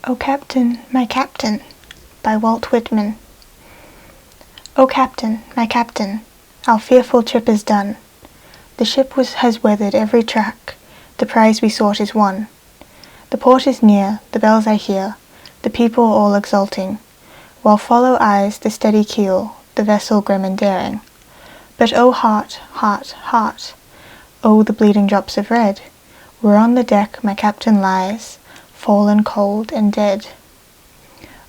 O Captain, my Captain, by Walt Whitman. O Captain, my Captain, our fearful trip is done. The ship has weathered every track, the prize we sought is won. The port is near, the bells I hear, the people all exulting, while follow eyes the steady keel, the vessel grim and daring. But O heart, heart, heart, O the bleeding drops of red, where on the deck my captain lies, fallen cold and dead.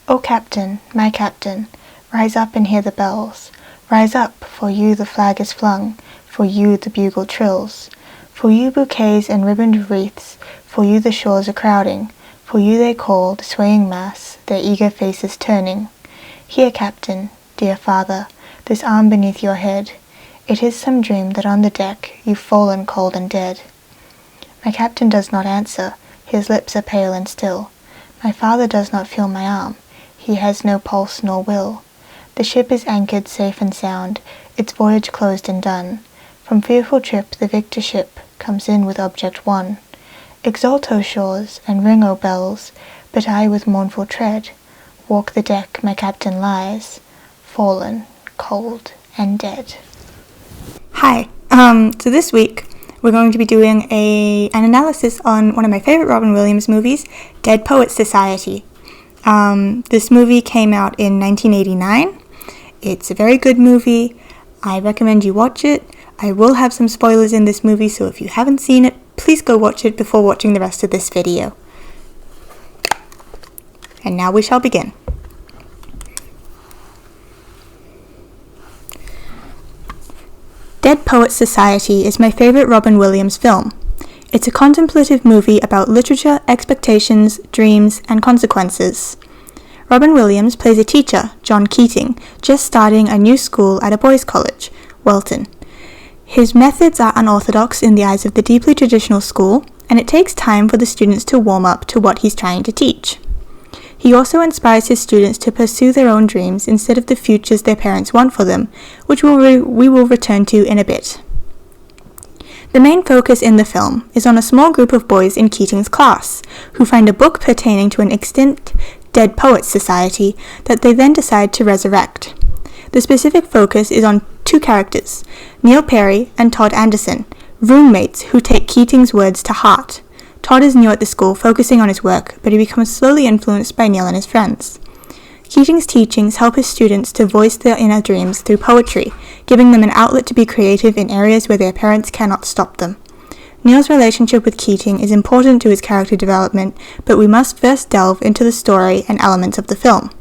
O Captain, my Captain, rise up and hear the bells. Rise up, for you the flag is flung, for you the bugle trills. For you bouquets and ribboned wreaths, for you the shores are crowding, for you they call, the swaying mass, their eager faces turning. Here, Captain, dear father, this arm beneath your head. It is some dream that on the deck you've fallen cold and dead. My captain does not answer, his lips are pale and still. My father does not feel my arm, he has no pulse nor will. The ship is anchored safe and sound, its voyage closed and done. From fearful trip the victor ship comes in with object won. Exult, O shores, and ring, O bells, but I with mournful tread walk the deck my captain lies, fallen, cold, and dead. Hi, so this week we're going to be doing an analysis on one of my favorite Robin Williams movies, Dead Poets Society. This movie came out in 1989. It's a very good movie. I recommend you watch it. I will have some spoilers in this movie, so if you haven't seen it, please go watch it before watching the rest of this video. And now we shall begin. Dead Poets Society is my favorite Robin Williams film. It's a contemplative movie about literature, expectations, dreams, and consequences. Robin Williams plays a teacher, John Keating, just starting a new school at a boys' college, Welton. His methods are unorthodox in the eyes of the deeply traditional school, and it takes time for the students to warm up to what he's trying to teach. He also inspires his students to pursue their own dreams instead of the futures their parents want for them, which we will return to in a bit. The main focus in the film is on a small group of boys in Keating's class, who find a book pertaining to an extinct Dead Poets Society that they then decide to resurrect. The specific focus is on two characters, Neil Perry and Todd Anderson, roommates who take Keating's words to heart. Todd is new at the school, focusing on his work, but he becomes slowly influenced by Neil and his friends. Keating's teachings help his students to voice their inner dreams through poetry, giving them an outlet to be creative in areas where their parents cannot stop them. Neil's relationship with Keating is important to his character development, but we must first delve into the story and elements of the film.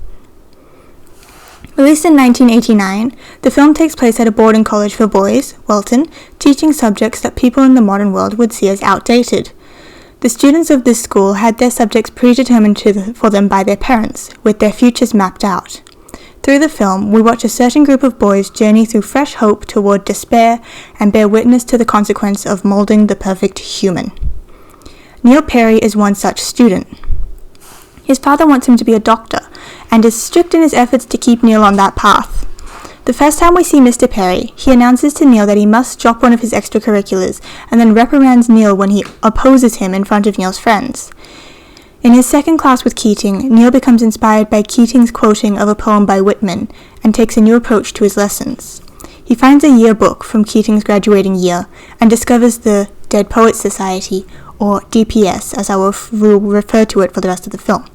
Released in 1989, the film takes place at a boarding college for boys, Welton, teaching subjects that people in the modern world would see as outdated. The students of this school had their subjects predetermined for them by their parents, with their futures mapped out. Through the film, we watch a certain group of boys journey through fresh hope toward despair and bear witness to the consequence of molding the perfect human. Neil Perry is one such student. His father wants him to be a doctor, and is strict in his efforts to keep Neil on that path. The first time we see Mr. Perry, he announces to Neil that he must drop one of his extracurriculars, and then reprimands Neil when he opposes him in front of Neil's friends. In his second class with Keating, Neil becomes inspired by Keating's quoting of a poem by Whitman, and takes a new approach to his lessons. He finds a yearbook from Keating's graduating year, and discovers the Dead Poets Society, or DPS, as I will refer to it for the rest of the film,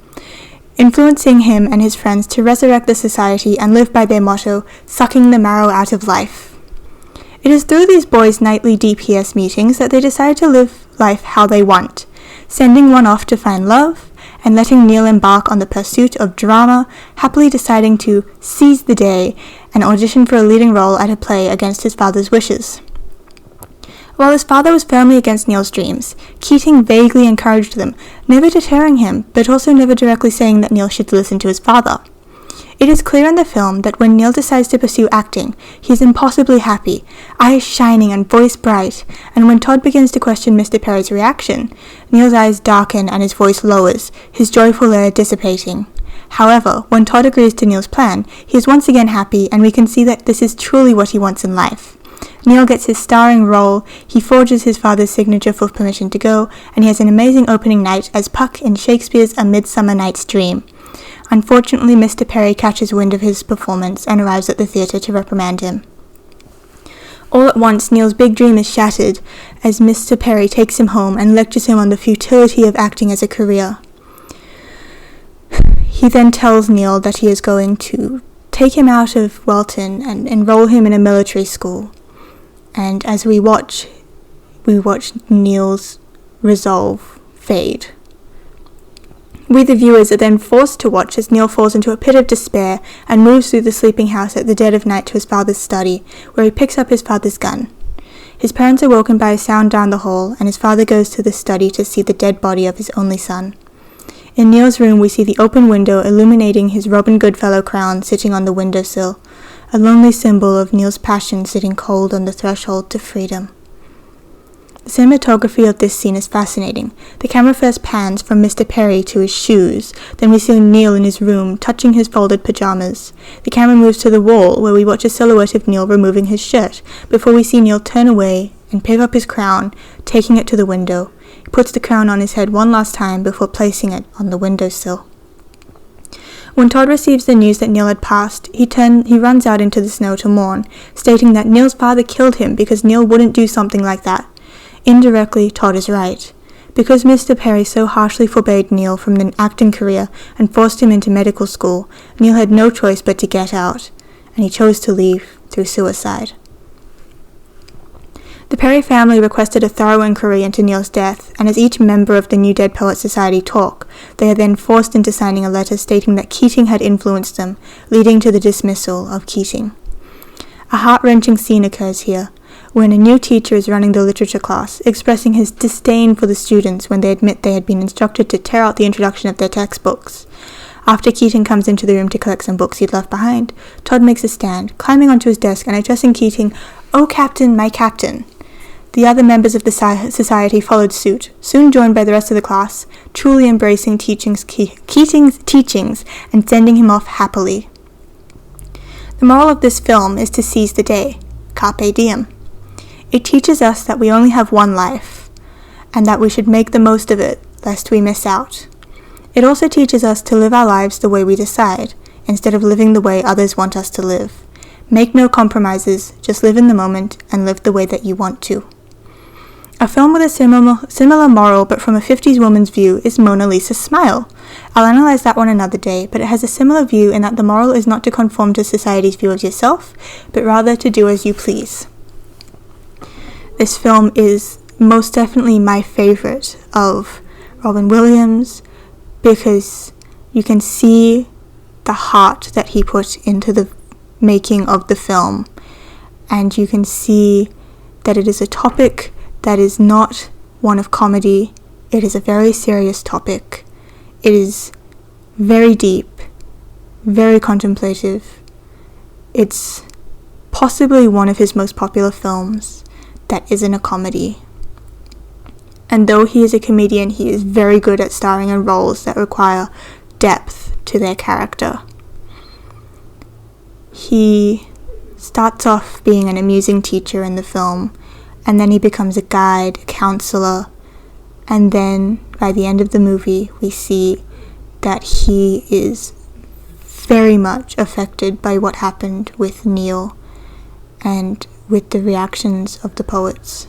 influencing him and his friends to resurrect the society and live by their motto, sucking the marrow out of life. It is through these boys' nightly DPS meetings that they decide to live life how they want, sending one off to find love, and letting Neil embark on the pursuit of drama, happily deciding to seize the day and audition for a leading role at a play against his father's wishes. While his father was firmly against Neil's dreams, Keating vaguely encouraged them, never deterring him, but also never directly saying that Neil should listen to his father. It is clear in the film that when Neil decides to pursue acting, he is impossibly happy, eyes shining and voice bright, and when Todd begins to question Mr. Perry's reaction, Neil's eyes darken and his voice lowers, his joyful air dissipating. However, when Todd agrees to Neil's plan, he is once again happy, and we can see that this is truly what he wants in life. Neil gets his starring role, he forges his father's signature for permission to go, and he has an amazing opening night as Puck in Shakespeare's A Midsummer Night's Dream. Unfortunately, Mr. Perry catches wind of his performance and arrives at the theatre to reprimand him. All at once, Neil's big dream is shattered as Mr. Perry takes him home and lectures him on the futility of acting as a career. He then tells Neil that he is going to take him out of Welton and enroll him in a military school. And as we watch Neil's resolve fade. We the viewers are then forced to watch as Neil falls into a pit of despair and moves through the sleeping house at the dead of night to his father's study, where he picks up his father's gun. His parents are woken by a sound down the hall, and his father goes to the study to see the dead body of his only son. In Neil's room we see the open window illuminating his Robin Goodfellow crown sitting on the windowsill, a lonely symbol of Neil's passion sitting cold on the threshold to freedom. The cinematography of this scene is fascinating. The camera first pans from Mr. Perry to his shoes, then we see Neil in his room touching his folded pajamas. The camera moves to the wall where we watch a silhouette of Neil removing his shirt, before we see Neil turn away and pick up his crown, taking it to the window. He puts the crown on his head one last time before placing it on the windowsill. When Todd receives the news that Neil had passed, he runs out into the snow to mourn, stating that Neil's father killed him because Neil wouldn't do something like that. Indirectly, Todd is right. Because Mr. Perry so harshly forbade Neil from an acting career and forced him into medical school, Neil had no choice but to get out, and he chose to leave through suicide. The Perry family requested a thorough inquiry into Neil's death, and as each member of the New Dead Poets Society talk, they are then forced into signing a letter stating that Keating had influenced them, leading to the dismissal of Keating. A heart-wrenching scene occurs here, when a new teacher is running the literature class, expressing his disdain for the students when they admit they had been instructed to tear out the introduction of their textbooks. After Keating comes into the room to collect some books he'd left behind, Todd makes a stand, climbing onto his desk and addressing Keating, "Oh, Captain, my Captain." The other members of the society followed suit, soon joined by the rest of the class, truly embracing Keating's teachings and sending him off happily. The moral of this film is to seize the day, carpe diem. It teaches us that we only have one life, and that we should make the most of it, lest we miss out. It also teaches us to live our lives the way we decide, instead of living the way others want us to live. Make no compromises, just live in the moment, and live the way that you want to. A film with a similar moral, but from a 50s woman's view, is Mona Lisa's Smile. I'll analyze that one another day, but it has a similar view in that the moral is not to conform to society's view of yourself, but rather to do as you please. This film is most definitely my favorite of Robin Williams, because you can see the heart that he put into the making of the film, and you can see that it is a topic that is not one of comedy. It is a very serious topic. It is very deep, very contemplative. It's possibly one of his most popular films that isn't a comedy. And though he is a comedian, he is very good at starring in roles that require depth to their character. He starts off being an amusing teacher in the film, and then he becomes a guide, a counselor, and then by the end of the movie we see that he is very much affected by what happened with Neil and with the reactions of the poets.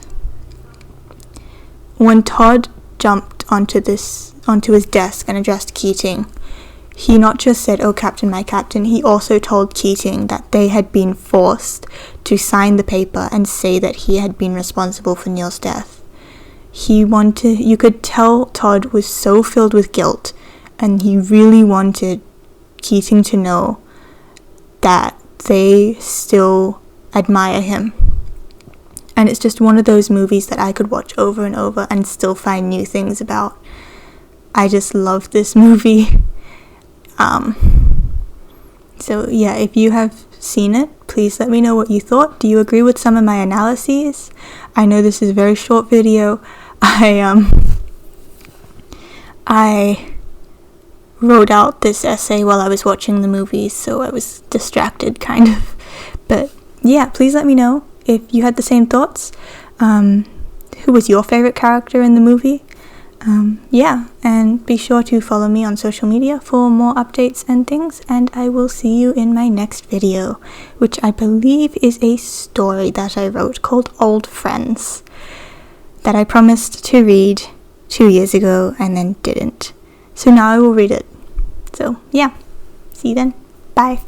When Todd jumped onto his desk and addressed Keating, he not just said, "Oh, Captain, my Captain," he also told Keating that they had been forced to sign the paper and say that he had been responsible for Neil's death. You could tell Todd was so filled with guilt, and he really wanted Keating to know that they still admire him. And it's just one of those movies that I could watch over and over and still find new things about. I just love this movie. So yeah, if you have seen it, please let me know what you thought. Do you agree with some of my analyses? I know this is a very short video. I wrote out this essay while I was watching the movie, so I was distracted kind of. But yeah, please let me know if you had the same thoughts. Who was your favourite character in the movie? And be sure to follow me on social media for more updates and things, and I will see you in my next video, which I believe is a story that I wrote called Old Friends, that I promised to read 2 years ago and then didn't. So now I will read it. So yeah, see you then. Bye.